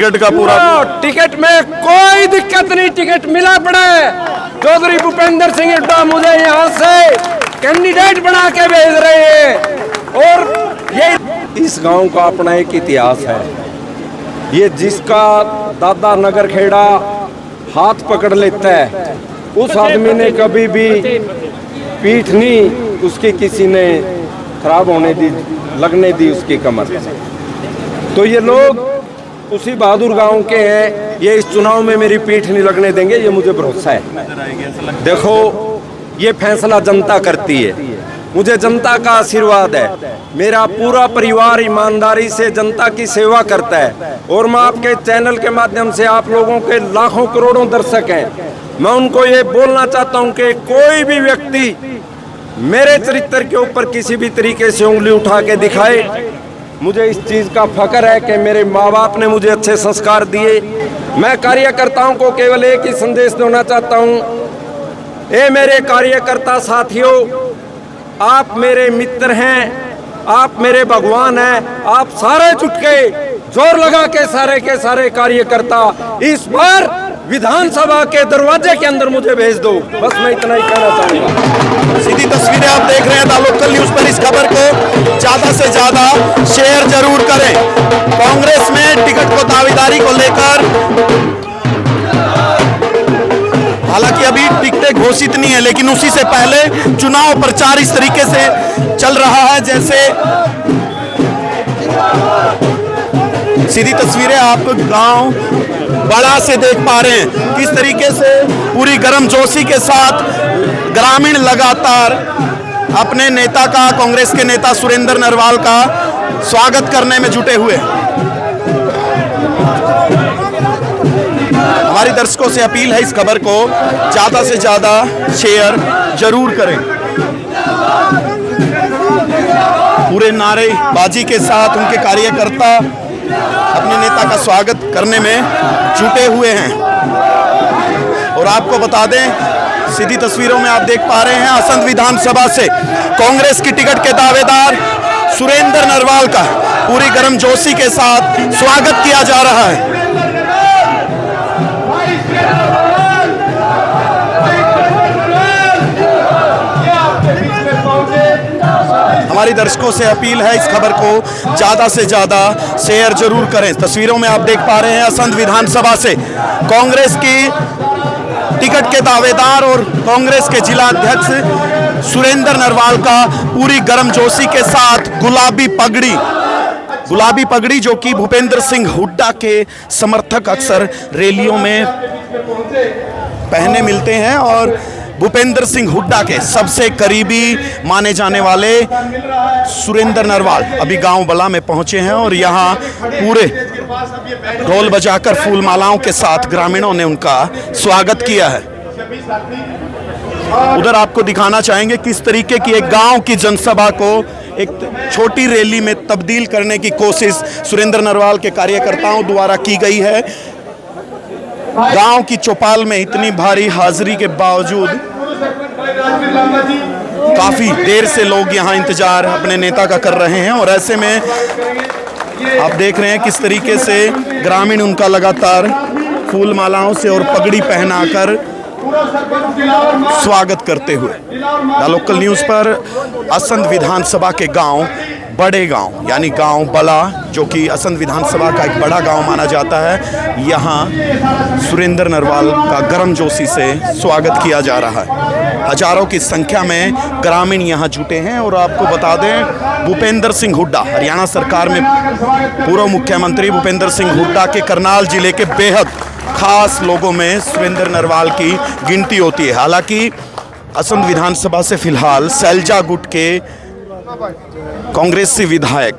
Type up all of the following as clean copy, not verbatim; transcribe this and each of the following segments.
Ticket का पूरा ticket में कोई दिक्कत नहीं, टिकट मिला पड़ा है। चौधरी भूपेंद्र सिंह हुड्डा मुझे यहाँ से कैंडिडेट बना के भेज रहे हैं। और ये इस गांव का अपना एक इतिहास है। ये जिसका दादा नगर खेड़ा हाथ पकड़ लेता है, उस आदमी ने कभी भी पीठ नहीं उसकी किसी ने खराब होने दी, लगने दी उसकी कमर। तो ये लोग उसी बहादुर गांव के हैं। ये इस चुनाव में मेरी पीठ नहीं लगने देंगे, ये मुझे भरोसा है। देखो, ये फैसला जनता करती है। मुझे जनता का आशीर्वाद है। मेरा पूरा परिवार ईमानदारी से जनता की सेवा करता है। और मैं आपके चैनल के माध्यम से आप लोगों के लाखों करोड़ों दर्शक हैं, मैं उनको ये बोलना चाहता हूँ कि कोई भी व्यक्ति मेरे चरित्र के ऊपर किसी भी तरीके से उंगली उठा के दिखाए, मुझे इस चीज़ का फख्र है कि मेरे माँ बाप ने मुझे अच्छे संस्कार दिए। मैं कार्यकर्ताओं को केवल एक ही संदेश देना चाहता हूँ, ए मेरे कार्यकर्ता साथियों, आप मेरे मित्र हैं, आप मेरे भगवान हैं। आप सारे जुट के जोर लगा के सारे कार्यकर्ता इस बार विधानसभा के दरवाजे के अंदर मुझे भेज दो। बस मैं इतना ही कहना चाहूँगा। सीधी तस्वीरें आप देख रहे हैं द लोकल न्यूज पर। इस खबर को ज्यादा से ज्यादा शेयर जरूर करें। कांग्रेस में टिकट को दावेदारी को लेकर हालांकि अभी टिकटें घोषित नहीं है, लेकिन उसी से पहले चुनाव प्रचार इस तरीके से चल रहा है जैसे सीधी तस्वीरें आप गांव बड़ा से देख पा रहे हैं किस तरीके से पूरी गर्मजोशी के साथ ग्रामीण लगातार अपने नेता का, कांग्रेस के नेता सुरेंद्र नरवाल का स्वागत करने में जुटे हुए। हमारी दर्शकों से अपील है, इस खबर को ज्यादा से ज्यादा शेयर जरूर करें। पूरे नारेबाजी के साथ उनके कार्यकर्ता अपने नेता का स्वागत करने में जुटे हुए हैं। और आपको बता दें, सीधी तस्वीरों में आप देख पा रहे हैं असंध विधानसभा से कांग्रेस की टिकट के दावेदार सुरेंद्र नरवाल का पूरी गर्मजोशी के साथ स्वागत किया जा रहा है। हमारी दर्शकों से अपील है, इस खबर को ज्यादा से ज्यादा शेयर जरूर करें। तस्वीरों में आप देख पा रहे हैं असंध विधानसभा से कांग्रेस की टिकट के दावेदार और कांग्रेस के जिला अध्यक्ष सुरेंद्र नरवाल का पूरी गर्मजोशी के साथ गुलाबी पगड़ी जो कि भूपेंद्र सिंह हुड्डा के समर्थक अक्सर रैलियों में पहने मिलते हैं और भूपेंद्र सिंह हुड्डा के सबसे करीबी माने जाने वाले सुरेंद्र नरवाल अभी गांव बला में पहुंचे हैं और यहां पूरे ढोल बजाकर फूल मालाओं के साथ ग्रामीणों ने उनका स्वागत किया है। उधर आपको दिखाना चाहेंगे किस तरीके की एक गांव की जनसभा को एक छोटी रैली में तब्दील करने की कोशिश सुरेंद्र नरवाल के कार्यकर्ताओं द्वारा की गई है। गांव की चौपाल में इतनी भारी हाजिरी के बावजूद काफी देर से लोग यहां इंतजार अपने नेता का कर रहे हैं और ऐसे में आप देख रहे हैं किस तरीके से ग्रामीण उनका लगातार फूल मालाओं से और पगड़ी पहनाकर स्वागत करते हुए। द लोकल न्यूज पर असंध विधानसभा के गांव बड़े गांव यानी गांव बला जो कि असंध विधानसभा का एक बड़ा गांव माना जाता है, यहां सुरेंद्र नरवाल का गर्मजोशी से स्वागत किया जा रहा है। हजारों की संख्या में ग्रामीण यहां जुटे हैं और आपको बता दें भूपेंद्र सिंह हुड्डा हरियाणा सरकार में पूर्व मुख्यमंत्री भूपेंद्र सिंह हुड्डा के करनाल जिले के बेहद खास लोगों में सुरेंद्र नरवाल की गिनती होती है। हालांकि असंध विधानसभा से फिलहाल सैलजा गुट के कांग्रेसी विधायक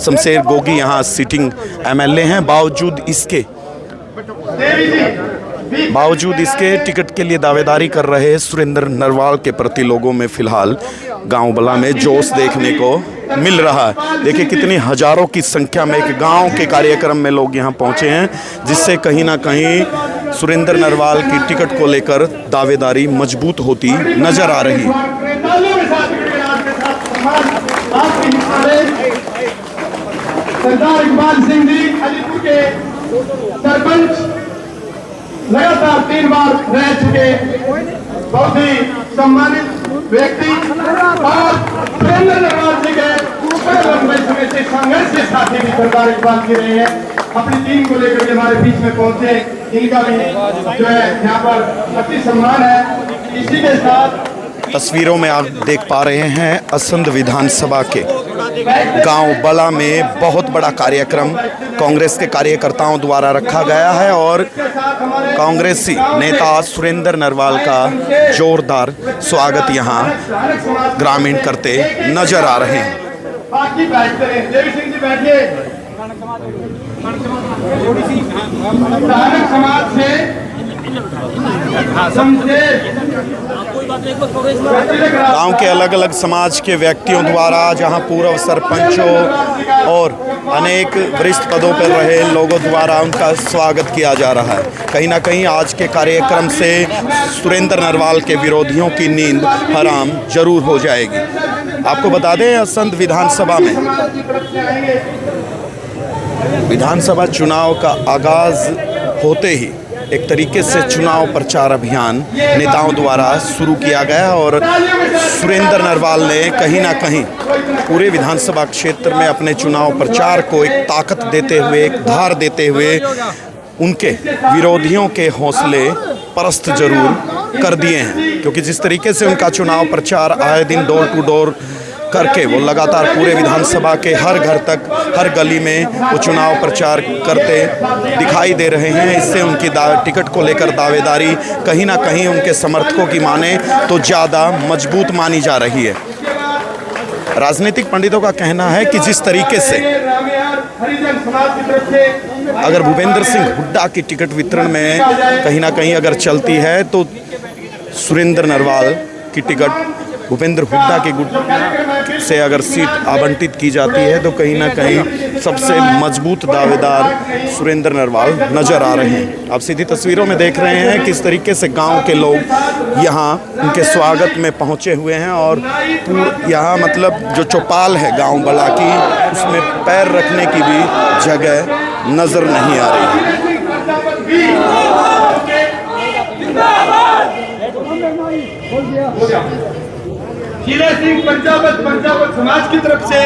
शमशेर गोगी यहां सिटिंग एमएलए हैं। बावजूद इसके टिकट के लिए दावेदारी कर रहे सुरेंद्र नरवाल के प्रति लोगों में फिलहाल गांव बला में जोश देखने को मिल रहा है। देखिए कितनी हजारों की संख्या में एक गांव के कार्यक्रम में लोग यहां पहुंचे हैं, जिससे कहीं ना कहीं सुरेंद्र नरवाल की टिकट को लेकर दावेदारी मजबूत होती नजर आ रही है। सरदार इकबाल सिंह जी अलीपुर के सरपंच लगातार 3 बार रह चुके बहुत ही सम्मानित व्यक्ति और सुरेंद्र नरवाल जी के बड़े लंबे समय से संघर्ष के साथी भी सरकार इस बात की रही है अपनी टीम को लेकर के हमारे बीच में पहुंचे। इनका भी जो है यहाँ पर अति सम्मान है। इसी के साथ तस्वीरों में आप देख पा रहे हैं असंध विधानसभा के गांव बला में बहुत बड़ा कार्यक्रम कांग्रेस के कार्यकर्ताओं द्वारा रखा गया है और कांग्रेसी नेता सुरेंद्र नरवाल का जोरदार स्वागत यहां ग्रामीण करते नजर आ रहे हैं। बाकी बैठते हैं। देवी सिंह जी बैठिए। धार्मिक समाज से गांव के अलग अलग समाज के व्यक्तियों द्वारा जहां पूर्व सरपंचों और अनेक वरिष्ठ पदों पर रहे लोगों द्वारा उनका स्वागत किया जा रहा है। कहीं ना कहीं आज के कार्यक्रम से सुरेंद्र नरवाल के विरोधियों की नींद हराम जरूर हो जाएगी। आपको बता दें असंध विधानसभा में विधानसभा चुनाव का आगाज होते ही एक तरीके से चुनाव प्रचार अभियान नेताओं द्वारा शुरू किया गया और सुरेंद्र नरवाल ने कहीं ना कहीं पूरे विधानसभा क्षेत्र में अपने चुनाव प्रचार को एक ताकत देते हुए, एक धार देते हुए उनके विरोधियों के हौसले पस्त जरूर कर दिए हैं। क्योंकि जिस तरीके से उनका चुनाव प्रचार आए दिन डोर टू डोर करके वो लगातार पूरे विधानसभा के हर घर तक, हर गली में वो चुनाव प्रचार करते दिखाई दे रहे हैं। इससे उनकी टिकट को लेकर दावेदारी कहीं ना कहीं उनके समर्थकों की माने तो ज़्यादा मजबूत मानी जा रही है। राजनीतिक पंडितों का कहना है कि जिस तरीके से अगर भूपेंद्र सिंह हुड्डा की टिकट वितरण में कहीं ना कहीं अगर चलती है तो सुरेंद्र नरवाल की टिकट भूपेंद्र हुड्डा के गुट से अगर सीट आवंटित की जाती है तो कहीं ना कहीं सबसे मजबूत दावेदार सुरेंद्र नरवाल नजर आ रहे हैं। आप सीधी तस्वीरों में देख रहे हैं किस तरीके से गांव के लोग यहां उनके स्वागत में पहुंचे हुए हैं और यहां मतलब जो चौपाल है गांव बला की उसमें पैर रखने की भी जगह नजर नहीं आ रही है। शीला सिंह पंजाबत समाज की तरफ से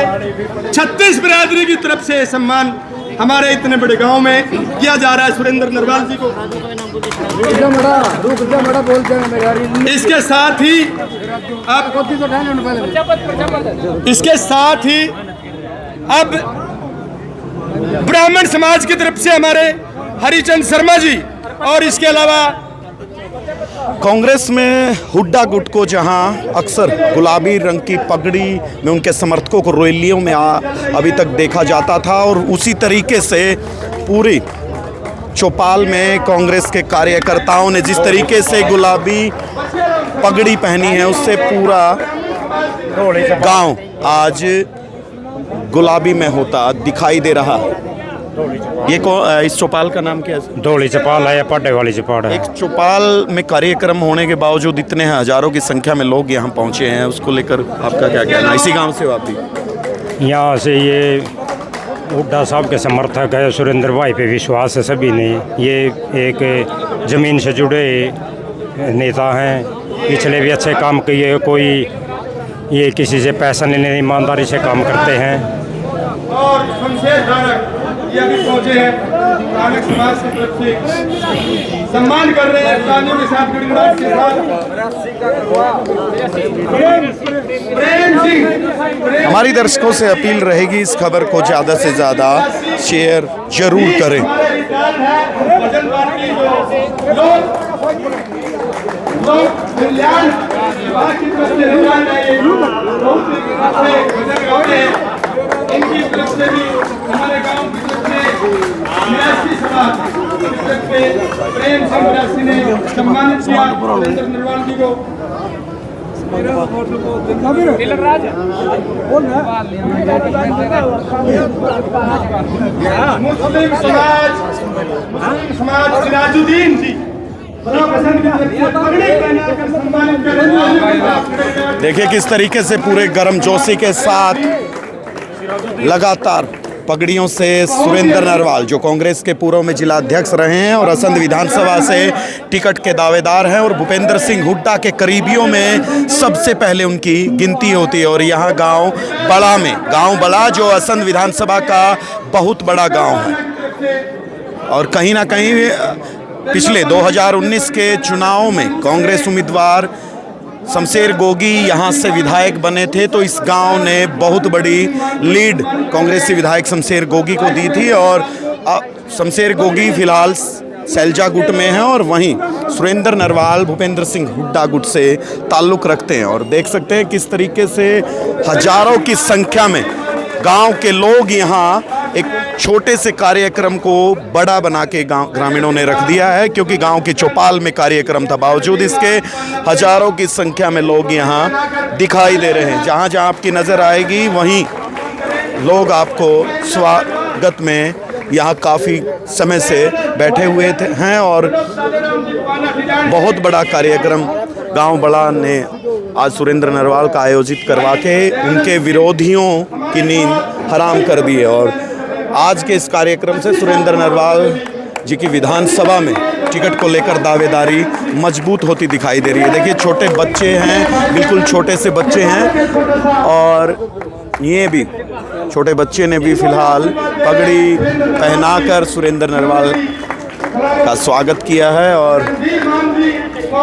36 बिरादरी की तरफ से सम्मान हमारे इतने बड़े गांव में किया जा रहा है सुरेंद्र नरवाल जी को। इसके साथ ही अब ब्राह्मण समाज की तरफ से हमारे हरिचंद शर्मा जी और इसके अलावा कांग्रेस में हुड्डा गुट को जहां अक्सर गुलाबी रंग की पगड़ी में उनके समर्थकों को रैलियों में अभी तक देखा जाता था और उसी तरीके से पूरी चौपाल में कांग्रेस के कार्यकर्ताओं ने जिस तरीके से गुलाबी पगड़ी पहनी है उससे पूरा गांव आज गुलाबी में होता दिखाई दे रहा है। ये इस चौपाल का नाम क्या है? धौली चौपाल है या पाटे वाली चौपाल है। एक चौपाल में कार्यक्रम होने के बावजूद इतने हजारों की संख्या में लोग यहाँ पहुँचे हैं, उसको लेकर आपका क्या कहना है? इसी गांव से हो आप भी? यहाँ से ये हुड्डा साहब के समर्थक है, सुरेंद्र भाई पे विश्वास है सभी ने। ये एक ज़मीन से जुड़े नेता हैं, पिछले भी अच्छे काम किए, कोई ये किसी से पैसा लेने ईमानदारी से काम करते हैं। और शमशेर धारक ये अभी पहुंचे हैं धार्मिक समाज की तरफ से सम्मान कर रहे हैं तालियों के साथ प्रेम सिंह। हमारी दर्शकों से अपील रहेगी इस खबर को ज़्यादा से ज़्यादा शेयर जरूर करें। इनकी तरफ से भी हमारे गांव की तरफ से निराशी समाज की तरफ से प्रेम सिंह ने सम्मानित किया सुरेंद्र नरवाल जी को। मुस्लिम समाज सिराजुद्दीन जी देखिए किस तरीके से पूरे गर्मजोशी के साथ लगातार पगड़ियों से सुरेंद्र नरवाल, जो कांग्रेस के पूर्व में जिला अध्यक्ष रहे हैं और असंध विधानसभा से टिकट के दावेदार हैं, और भूपेंद्र सिंह हुड्डा के करीबियों में सबसे पहले उनकी गिनती होती है। और यहाँ गांव बड़ा में, गांव बड़ा जो असंध विधानसभा का बहुत बड़ा गांव है, और कहीं ना कहीं पिछले 2019 के चुनाव में कांग्रेस उम्मीदवार शमशेर गोगी यहाँ से विधायक बने थे, तो इस गांव ने बहुत बड़ी लीड कांग्रेसी विधायक शमशेर गोगी को दी थी। और शमशेर गोगी फिलहाल सैलजा गुट में है, और वहीं सुरेंद्र नरवाल भूपेंद्र सिंह हुड्डा गुट से ताल्लुक़ रखते हैं। और देख सकते हैं किस तरीके से हजारों की संख्या में गांव के लोग यहाँ एक छोटे से कार्यक्रम को बड़ा बना के गांव ग्रामीणों ने रख दिया है, क्योंकि गांव के चौपाल में कार्यक्रम था। बावजूद इसके हजारों की संख्या में लोग यहाँ दिखाई दे रहे हैं। जहाँ जहाँ आपकी नज़र आएगी वहीं लोग आपको स्वागत में यहाँ काफ़ी समय से बैठे हुए हैं, और बहुत बड़ा कार्यक्रम गांव बड़ा ने आज सुरेंद्र नरवाल का आयोजित करवा के उनके विरोधियों की नींद हराम कर दी है। और आज के इस कार्यक्रम से सुरेंद्र नरवाल जी की विधानसभा में टिकट को लेकर दावेदारी मजबूत होती दिखाई दे रही है। देखिए छोटे बच्चे हैं, बिल्कुल छोटे से बच्चे हैं, और ये भी छोटे बच्चे ने भी फिलहाल पगड़ी पहनाकर सुरेंद्र नरवाल का स्वागत किया है। और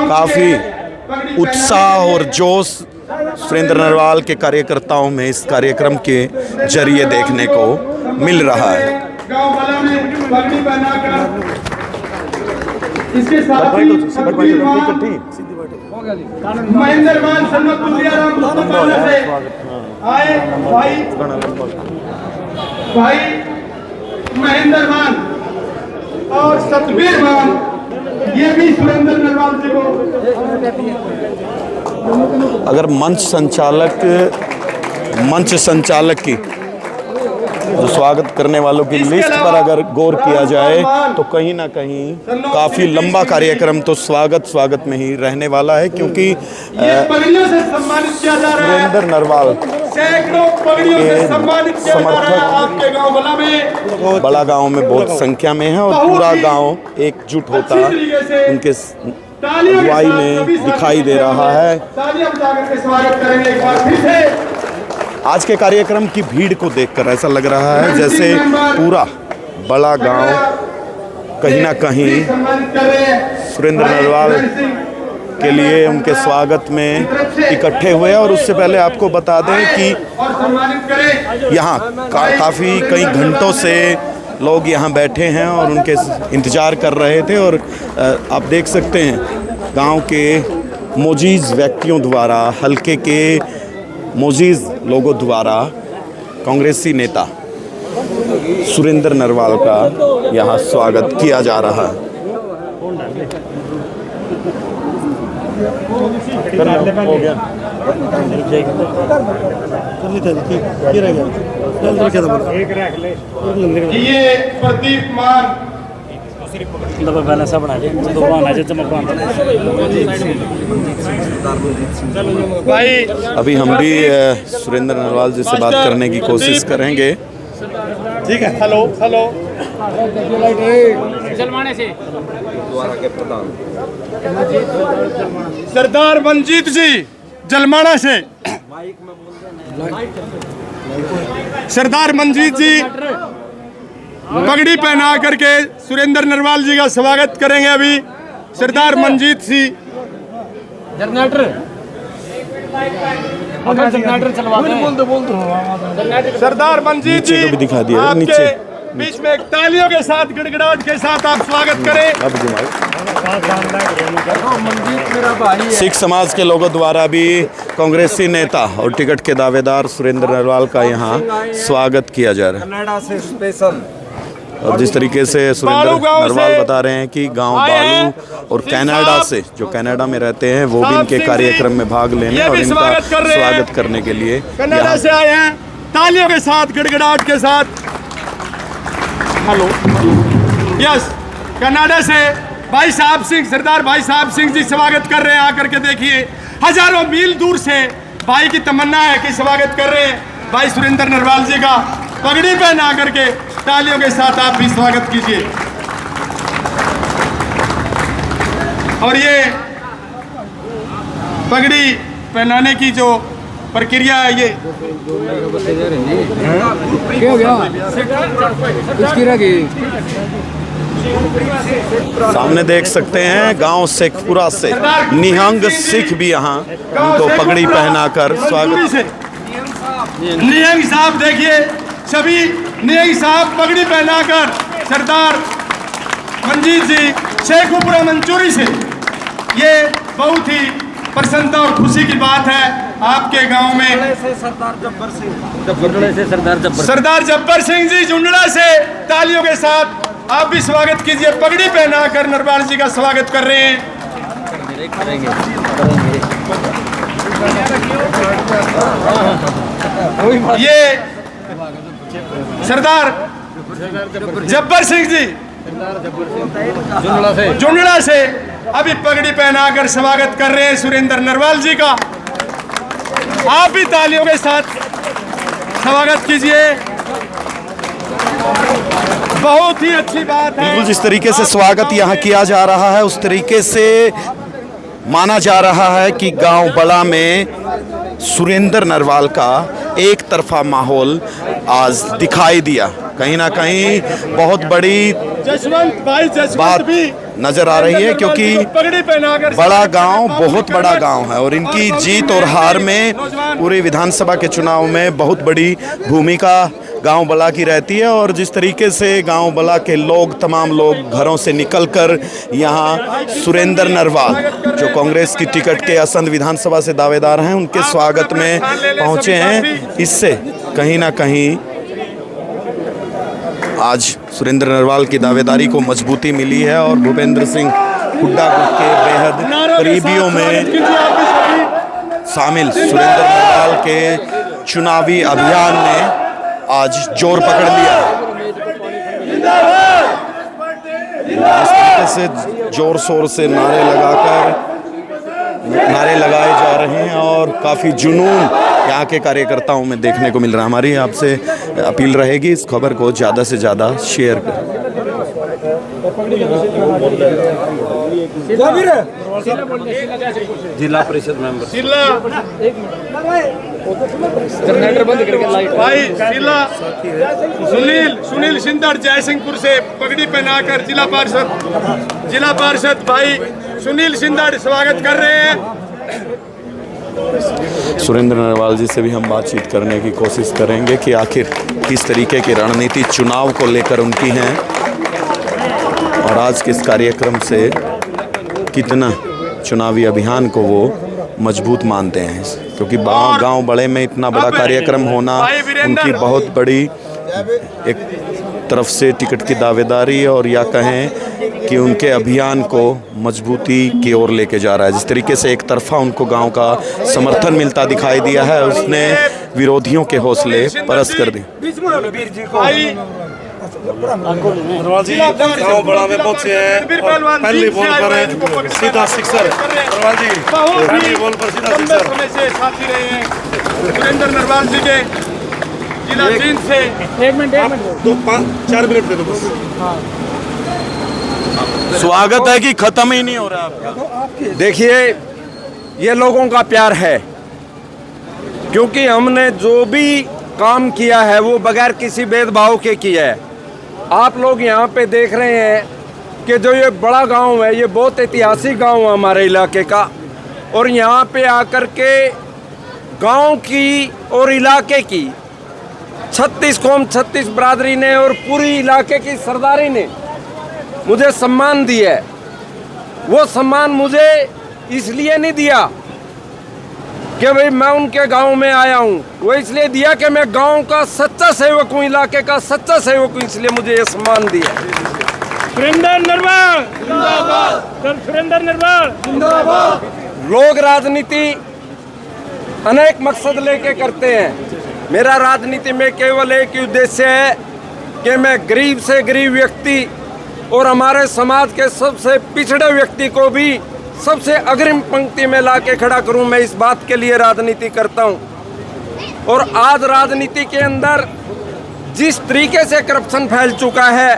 काफ़ी उत्साह और जोश सुरेंद्र नरवाल के कार्यकर्ताओं में इस कार्यक्रम के जरिए देखने को मिल रहा है। इसके साथ ही महेंद्र मान से आए भाई महेंद्र मान और सतबीर मान, ये भी सुरेंद्र नरवाल जी को। अगर मंच संचालक की जो स्वागत करने वालों की लिस्ट पर अगर गौर किया जाए तो कहीं ना कहीं काफ़ी लंबा कार्यक्रम तो स्वागत में ही रहने वाला है, क्योंकि पगड़ियों से सम्मानित किया जा रहा है। सुरेंद्र नरवाल सैकड़ों पगड़ियों से सम्मानित किया जा रहा है आपके गांव बला में। बड़ा गांव में बहुत संख्या में है, और पूरा गांव एकजुट होता उनके अगुवाई में दिखाई दे रहा है। स्वागत करेंगे एक बार फिर से। आज के कार्यक्रम की भीड़ को देखकर ऐसा लग रहा है जैसे पूरा बड़ा गांव कहीं ना कहीं सुरेंद्र नरवाल के लिए उनके स्वागत में इकट्ठे हुए। और उससे पहले आपको बता दें कि यहाँ काफ़ी कई घंटों से लोग यहाँ बैठे हैं और उनके इंतज़ार कर रहे थे। और आप देख सकते हैं गांव के मोजीज़ व्यक्तियों द्वारा, हल्के के मोजीज़ लोगों द्वारा कांग्रेसी नेता सुरेंद्र नरवाल का यहाँ स्वागत किया जा रहा है। ये प्रदीप मान भाई, अभी हम भी सुरेंद्र नरवाल जी से बात करने की कोशिश करेंगे। ठीक है। हेलो जलमाने से सरदार मंजीत जी जलमाना से, सरदार मंजीत जी पगड़ी पहना करके सुरेंद्र नरवाल जी का स्वागत करेंगे। अभी सरदार मंजीत जी जनरेटर सरदार मंजीत नीचे जी को भी दिखा दिया है, आपके नीचे। बीच में एक तालियों के साथ, गड़गड़ाहट के साथ आप स्वागत करें। अब सिख समाज के लोगों द्वारा भी कांग्रेसी नेता और टिकट के दावेदार सुरेंद्र नरवाल का यहाँ स्वागत किया जा रहा है। कनाडा से स्पेशल। और जिस तरीके से सुरेंद्र नरवाल बता रहे हैं कि गांव बालू और कनाडा से, जो कनाडा में रहते हैं, वो भी इनके कार्यक्रम में भाग लेने और इनका स्वागत करने के लिए कनाडा से आए हैं, तालियों के साथ, गड़गड़ाहट के साथ। हेलो, यस, कनाडा से भाई साहब सिंह, सरदार भाई साहब सिंह जी स्वागत कर रहे हैं। आकर के देखिए, हजारों मील दूर से भाई की तमन्ना है कि स्वागत कर रहे हैं भाई सुरेंद्र नरवाल जी का। पगड़ी पहना करके तालियों के साथ आप भी स्वागत कीजिए। और ये पगड़ी पहनाने की जो प्रक्रिया है ये क्या हो गया इसकी रगी सामने देख सकते हैं गांव शेखपुरा से निहंग सिख भी यहाँ उनको पगड़ी पहनाकर स्वागत। से निहंग साहब देखिए, सभी निहंग साहब पगड़ी पहनाकर सरदार मंजीत जी शेखपुरा मंचूरी से, ये बहुत ही प्रसन्नता और खुशी की बात है। आपके गांव में सरदार जब्बर सिंह जी जुंडड़ा से तालियों के साथ आप भी स्वागत कीजिए। पगड़ी पहनाकर नरवाल जी का स्वागत कर रहे हैं। ये सरदार जब्बर सिंह जी जुंडड़ा से अभी पगड़ी पहनाकर स्वागत कर रहे हैं सुरेंद्र नरवाल जी का। आप भी तालियों के साथ स्वागत कीजिए। बहुत ही अच्छी बात है। बिल्कुल जिस तरीके से स्वागत यहाँ किया जा रहा है उस तरीके से माना जा रहा है कि गांव बड़ा में सुरेंद्र नरवाल का एक तरफा माहौल आज दिखाई दिया। कहीं ना कहीं बहुत बड़ी जसवंत भाई बात भी नजर आ रही है, क्योंकि पगड़ी पहनाकर बड़ा गांव बहुत बड़ा गांव है और इनकी जीत और हार में पूरे विधानसभा के चुनाव में बहुत बड़ी भूमिका गांव बला की रहती है। और जिस तरीके से गांव बला के लोग, तमाम लोग घरों से निकलकर यहाँ सुरेंद्र नरवाल जो कांग्रेस की टिकट के असंध विधानसभा से दावेदार हैं, उनके स्वागत में पहुँचे हैं। इससे कहीं ना कहीं आज सुरेंद्र नरवाल की दावेदारी को मजबूती मिली है और भूपेंद्र सिंह हुड्डा के बेहद करीबियों में शामिल सुरेंद्र नरवाल के चुनावी अभियान ने आज जोर पकड़ लिया। इस तरीके से जोर शोर से नारे लगाए जा रहे हैं और काफ़ी जुनून यहाँ के कार्यकर्ताओं में देखने को मिल रहा है। हमारी आपसे अपील रहेगी इस खबर को ज़्यादा से ज़्यादा शेयर करें। जिला परिषद मेंबर भाई जिला सुनील सिंदर जयसिंहपुर से पगड़ी पहनाकर जिला पार्षद भाई सुनील सिंदर स्वागत कर रहे हैं। सुरेंद्र नरवाल जी से भी हम बातचीत करने की कोशिश करेंगे कि आखिर किस तरीके की रणनीति चुनाव को लेकर उनकी हैं और आज किस कार्यक्रम से कितना चुनावी अभियान को वो मजबूत मानते हैं, क्योंकि गांव बड़े में इतना बड़ा कार्यक्रम होना उनकी बहुत बड़ी एक तरफ से टिकट की दावेदारी और या कहें कि उनके अभियान को मजबूती की ओर लेके जा रहा है। जिस तरीके से एक तरफा उनको गांव का समर्थन मिलता दिखाई दिया है, उसने विरोधियों के हौसले पस्त कर दिए। गाँव बड़ा में पहुंचे हैं, पहली बॉल पर सीधा सिक्सर। पहली बॉल पर सीधा सिक्सर। साथी रहे हैं सुरेंद्र नरवाल जी के जिला जींद से। 1 मिनट 4 मिनट दे दो बस। स्वागत है कि खत्म ही नहीं हो रहा आपका? देखिए, ये लोगों का प्यार है, क्योंकि हमने जो भी काम किया है वो बगैर किसी भेदभाव के किया है। आप लोग यहाँ पे देख रहे हैं कि जो ये बड़ा गांव है, ये बहुत ऐतिहासिक गांव है हमारे इलाके का, और यहाँ पे आकर के गांव की और इलाके की 36 कौम 36 बरादरी ने और पूरी इलाके की सरदारी ने मुझे सम्मान दिया है। वो सम्मान मुझे इसलिए नहीं दिया कि भाई मैं उनके गांव में आया हूं, वो इसलिए दिया कि मैं गांव का सच्चा सेवक हूं, इलाके का सच्चा सेवक हूं, इसलिए मुझे ये सम्मान दिया। सुरेंद्र नरवाल जिंदाबाद, सुरेंद्र नरवाल जिंदाबाद। लोग राजनीति अनेक मकसद लेके करते हैं। मेरा राजनीति में केवल एक ही उद्देश्य है कि मैं गरीब से गरीब व्यक्ति और हमारे समाज के सबसे पिछड़े व्यक्ति को भी सबसे अग्रिम पंक्ति में लाके खड़ा करूं। मैं इस बात के लिए राजनीति करता हूं। और आज राजनीति के अंदर जिस तरीके से करप्शन फैल चुका है,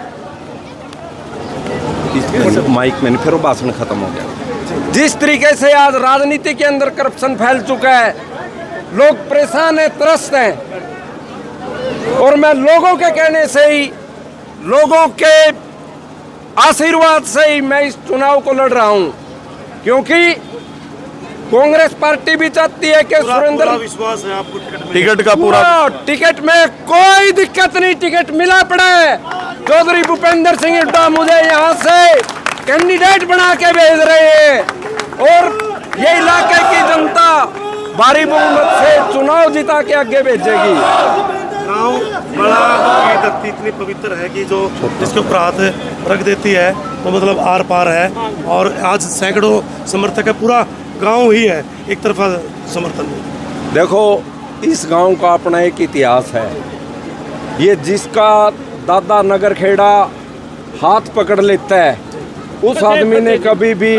माइक मैंने फिर भाषण खत्म हो गया। जिस तरीके से आज राजनीति के अंदर करप्शन फैल चुका है, लोग परेशान हैं, त्रस्त हैं, और मैं लोगों के कहने से ही, लोगों के आशीर्वाद से ही मैं इस चुनाव को लड़ रहा हूं, क्योंकि कांग्रेस पार्टी भी चाहती है कि सुरेंद्र, विश्वास है आपको टिकट का पूरा टिकट में कोई दिक्कत नहीं, टिकट मिला पड़ा है। चौधरी भूपेंद्र सिंह हुड्डा मुझे यहाँ से कैंडिडेट बना के भेज रहे हैं, और ये इलाके की जनता भारी बहुमत से चुनाव जिता के आगे भेजेगी। गाँव बड़ा की धरती इतनी पवित्र है कि जो जिसके ऊपर हाथ रख देती है तो मतलब आर पार है, और आज सैकड़ों समर्थक है, पूरा गांव ही है एक तरफा समर्थन में। देखो, इस गांव का अपना एक इतिहास है। ये जिसका दादा नगर खेड़ा हाथ पकड़ लेता है, उस आदमी ने कभी भी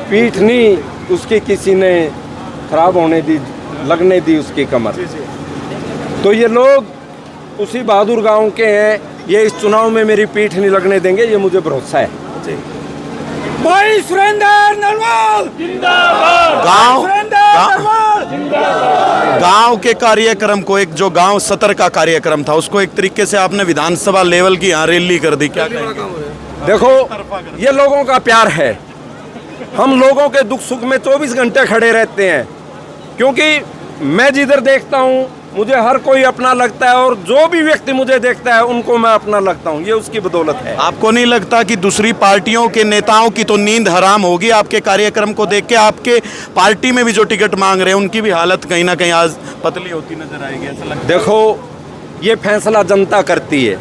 पीठ नहीं उसकी किसी ने खराब होने दी, लगने दी उसकी कमर। तो ये लोग उसी बहादुर गांव के हैं, ये इस चुनाव में मेरी पीठ नहीं लगने देंगे, ये मुझे भरोसा है। भाई सुरेंद्र नरवाल गांव के कार्यक्रम को, एक जो गांव सतर का कार्यक्रम था, उसको एक तरीके से आपने विधानसभा लेवल की यहाँ रैली कर दी। क्या देखो, ये लोगों का प्यार है। हम लोगों के दुख सुख में 24 घंटे खड़े रहते हैं, क्योंकि मैं जिधर देखता हूँ मुझे हर कोई अपना लगता है, और जो भी व्यक्ति मुझे देखता है उनको मैं अपना लगता हूँ, ये उसकी बदौलत है। आपको नहीं लगता कि दूसरी पार्टियों के नेताओं की तो नींद हराम होगी आपके कार्यक्रम को देख के? आपके पार्टी में भी जो टिकट मांग रहे हैं उनकी भी हालत कहीं ना कहीं आज पतली होती नजर आएगी, ऐसा लगता है? देखो, ये फैसला जनता करती है,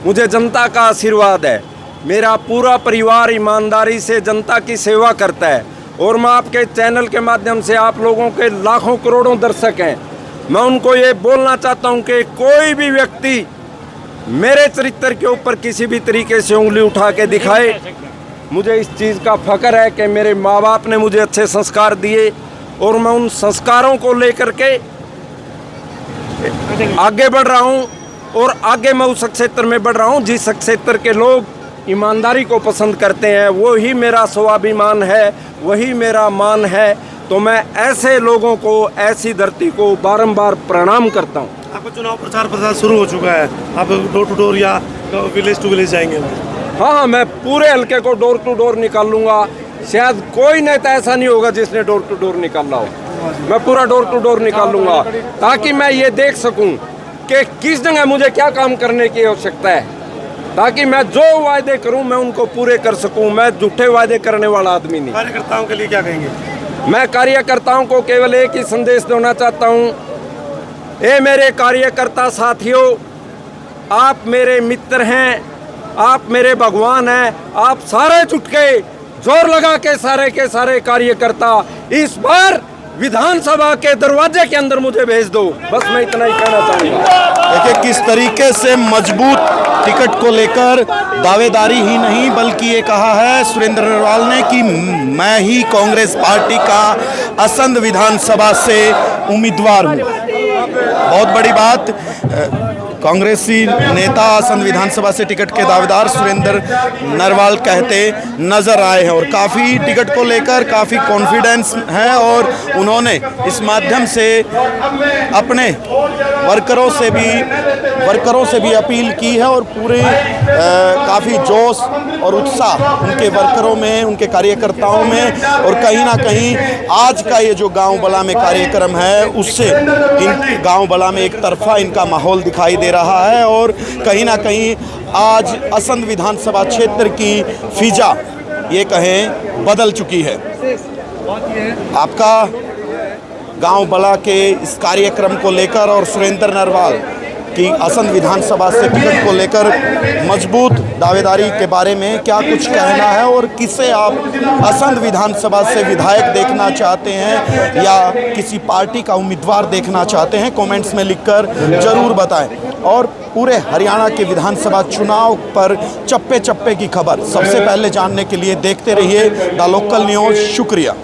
मुझे जनता का आशीर्वाद है। मेरा पूरा परिवार ईमानदारी से जनता की सेवा करता है, और मैं आपके चैनल के माध्यम से, आप लोगों के लाखों करोड़ों दर्शक हैं, मैं उनको ये बोलना चाहता हूं कि कोई भी व्यक्ति मेरे चरित्र के ऊपर किसी भी तरीके से उंगली उठा के दिखाए, मुझे इस चीज़ का फख्र है कि मेरे माँ बाप ने मुझे अच्छे संस्कार दिए, और मैं उन संस्कारों को लेकर के आगे बढ़ रहा हूं, और आगे मैं उस क्षेत्र में बढ़ रहा हूं जिस क्षेत्र के लोग ईमानदारी को पसंद करते हैं। वो ही मेरा स्वाभिमान है, वही मेरा मान है। तो मैं ऐसे लोगों को, ऐसी धरती को बारंबार प्रणाम करता हूँ। आपका चुनाव प्रचार शुरू हो चुका है, आप डोर टू डोर या विलेज टू विलेज जाएंगे? हाँ, मैं पूरे हल्के को डोर टू डोर निकालूंगा। शायद कोई नेता ऐसा नहीं होगा जिसने डोर टू डोर निकाला हो। मैं पूरा डोर टू डोर निकालूंगा, ताकि मैं ये देख सकूं कि किस जगह मुझे क्या काम करने की आवश्यकता है, ताकि मैं जो वायदे करूं मैं उनको पूरे कर सकूं। मैं झूठे वायदे करने वाला आदमी नहीं। कार्यकर्ताओं के लिए क्या कहेंगे? मैं कार्यकर्ताओं को केवल एक ही संदेश देना चाहता हूं, ए मेरे कार्यकर्ता साथियों, आप मेरे मित्र हैं, आप मेरे भगवान हैं। आप सारे जुट के जोर लगा के सारे कार्यकर्ता इस बार विधानसभा के दरवाजे के अंदर मुझे भेज दो। बस मैं इतना ही कहना चाहूँगा। देखिए किस तरीके से मजबूत टिकट को लेकर दावेदारी ही नहीं बल्कि ये कहा है सुरेंद्र नरवाल ने कि मैं ही कांग्रेस पार्टी का असंध विधानसभा से उम्मीदवार हूँ। बहुत बड़ी बात, कांग्रेसी नेता असंध विधानसभा से टिकट के दावेदार सुरेंद्र नरवाल कहते नजर आए हैं, और काफ़ी टिकट को लेकर काफ़ी कॉन्फिडेंस है, और उन्होंने इस माध्यम से अपने वर्करों से भी अपील की है, और पूरे काफ़ी जोश और उत्साह उनके वर्करों में, उनके कार्यकर्ताओं में, और कहीं ना कहीं आज का ये जो गांव बला में कार्यक्रम है उससे इन गांव बला में एक तरफा इनका माहौल दिखाई दे रहा है, और कहीं ना कहीं आज असंध विधानसभा क्षेत्र की फिजा ये कहें बदल चुकी है। आपका गांव बला के इस कार्यक्रम को लेकर और सुरेंद्र नरवाल की असंध विधानसभा से टिकट को लेकर मजबूत दावेदारी के बारे में क्या कुछ कहना है, और किसे आप असंध विधानसभा से विधायक देखना चाहते हैं या किसी पार्टी का उम्मीदवार देखना चाहते हैं, कमेंट्स में लिखकर जरूर बताएं। और पूरे हरियाणा के विधानसभा चुनाव पर चप्पे चप्पे की खबर सबसे पहले जानने के लिए देखते रहिए द लोकल न्यूज़। शुक्रिया।